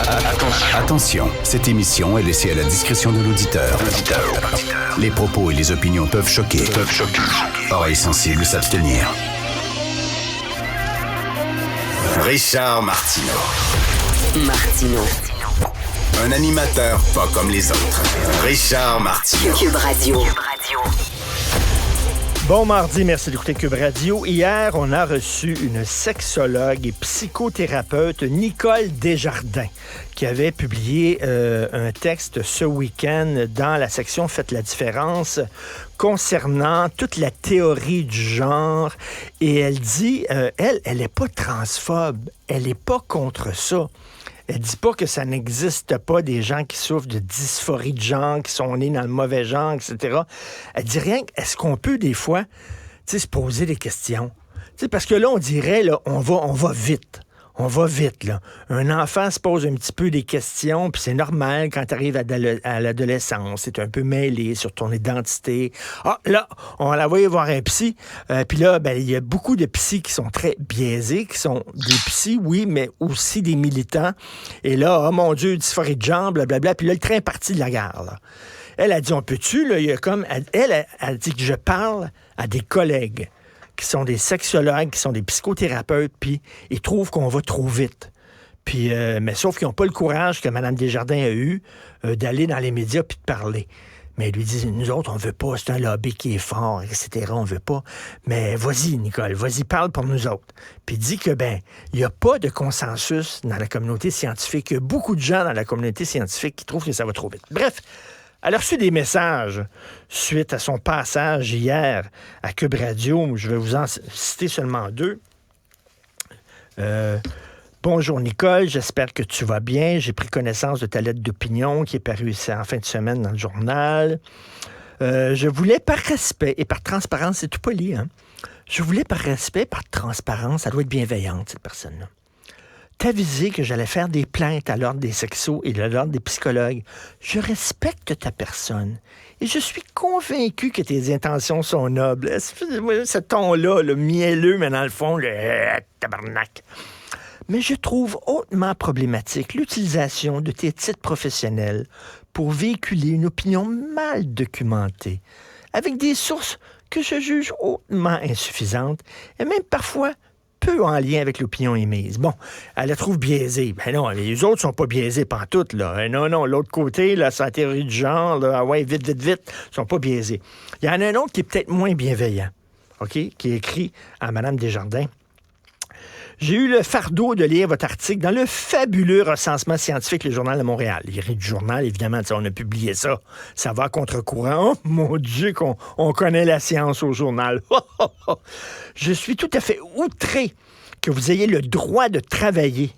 Attention, cette émission est laissée à la discrétion de l'auditeur. Les propos et les opinions peuvent choquer. Oreilles sensibles s'abstenir. Richard Martineau. Un animateur pas comme les autres. Richard Martineau. Cube Radio. Bon mardi, merci d'écouter Cube Radio. Hier, on a reçu une sexologue et psychothérapeute, Nicole Desjardins, qui avait publié un texte ce week-end dans la section Faites la différence concernant toute la théorie du genre. Et elle dit, elle n'est pas transphobe, elle n'est pas contre ça. Elle dit pas que ça n'existe pas des gens qui souffrent de dysphorie de genre, qui sont nés dans le mauvais genre, etc. Elle dit rien. Est-ce qu'on peut des fois, se poser des questions? Parce que là, on dirait, là, on va vite. On va vite, là. Un enfant se pose un petit peu des questions, puis c'est normal quand tu arrives à l'adolescence. C'est un peu mêlé sur ton identité. Ah, là, on va l'envoyer voir un psy. Puis là, il y a beaucoup de psys qui sont très biaisés, qui sont des psys, oui, mais aussi des militants. Et là, oh mon Dieu, dysphorie de genre, blablabla. Puis là, le train est parti de la gare, là. Elle a dit, on peut-tu, là, il y a comme... Elle dit que je parle à des collègues qui sont des sexologues, qui sont des psychothérapeutes, puis ils trouvent qu'on va trop vite. Puis, mais sauf qu'ils n'ont pas le courage que Mme Desjardins a eu d'aller dans les médias puis de parler. Mais elle lui dit, nous autres, on veut pas, c'est un lobby qui est fort, etc., on veut pas. Mais vas-y, Nicole, vas-y, parle pour nous autres. Puis dit que, il n'y a pas de consensus dans la communauté scientifique. Il y a beaucoup de gens dans la communauté scientifique qui trouvent que ça va trop vite. Bref, elle a reçu des messages suite à son passage hier à Cube Radio. Je vais vous en citer seulement deux. Bonjour Nicole, j'espère que tu vas bien. J'ai pris connaissance de ta lettre d'opinion qui est parue ici en fin de semaine dans le journal. Je voulais par respect et par transparence, c'est tout poli, hein? Je voulais par respect, par transparence, ça doit être bienveillante cette personne-là, t'aviser que j'allais faire des plaintes à l'ordre des sexos et à l'ordre des psychologues. Je respecte ta personne et je suis convaincu que tes intentions sont nobles. Ce ton-là, le mielleux, mais dans le fond, le tabarnak. Mais je trouve hautement problématique l'utilisation de tes titres professionnels pour véhiculer une opinion mal documentée, avec des sources que je juge hautement insuffisantes et même parfois peu en lien avec l'opinion émise. Bon, elle la trouve biaisée. Ben non, les autres sont pas biaisés pantoute, là. Non, l'autre côté, là, c'est la théorie du genre, là, ah ouais, vite, ils sont pas biaisés. Il y en a un autre qui est peut-être moins bienveillant, OK, qui écrit à Mme Desjardins. J'ai eu le fardeau de lire votre article dans le fabuleux recensement scientifique, le Journal de Montréal. Il rit du journal, évidemment, on a publié ça. Ça va à contre-courant. Oh, mon Dieu, qu'on connaît la science au journal. Je suis tout à fait outré que vous ayez le droit de travailler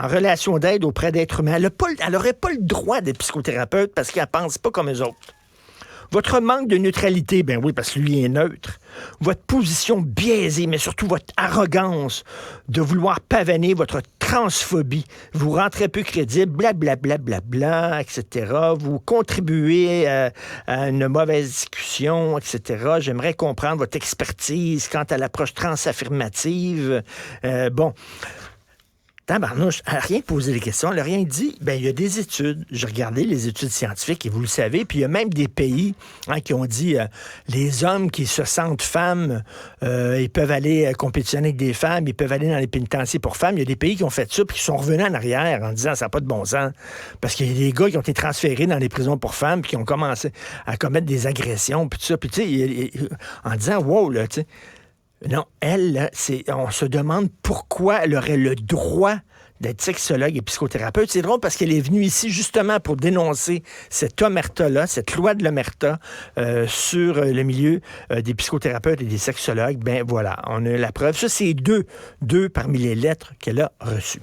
en relation d'aide auprès d'êtres humains. Elle n'aurait pas le droit d'être psychothérapeute parce qu'elle ne pense pas comme eux autres. Votre manque de neutralité, ben oui, parce que lui est neutre. Votre position biaisée, mais surtout votre arrogance de vouloir pavaner votre transphobie. Vous rentrez peu crédible, blablabla, etc. Vous contribuez à une mauvaise discussion, etc. J'aimerais comprendre votre expertise quant à l'approche transaffirmative. Bon... Tabarnouche, elle n'a rien posé des questions, elle n'a rien dit. Il y a des études. J'ai regardé les études scientifiques, et vous le savez, puis il y a même des pays qui ont dit les hommes qui se sentent femmes, ils peuvent aller compétitionner avec des femmes, ils peuvent aller dans les pénitenciers pour femmes. Il y a des pays qui ont fait ça, puis qui sont revenus en arrière en disant ça n'a pas de bon sens. Parce qu'il y a des gars qui ont été transférés dans les prisons pour femmes, puis qui ont commencé à commettre des agressions, puis tout ça. Puis tu sais, en disant wow, là, tu sais. Non, elle, là, on se demande pourquoi elle aurait le droit d'être sexologue et psychothérapeute. C'est drôle parce qu'elle est venue ici justement pour dénoncer cette omerta-là, cette loi de l'omerta sur le milieu des psychothérapeutes et des sexologues. Ben voilà, on a la preuve. Ça, c'est deux parmi les lettres qu'elle a reçues.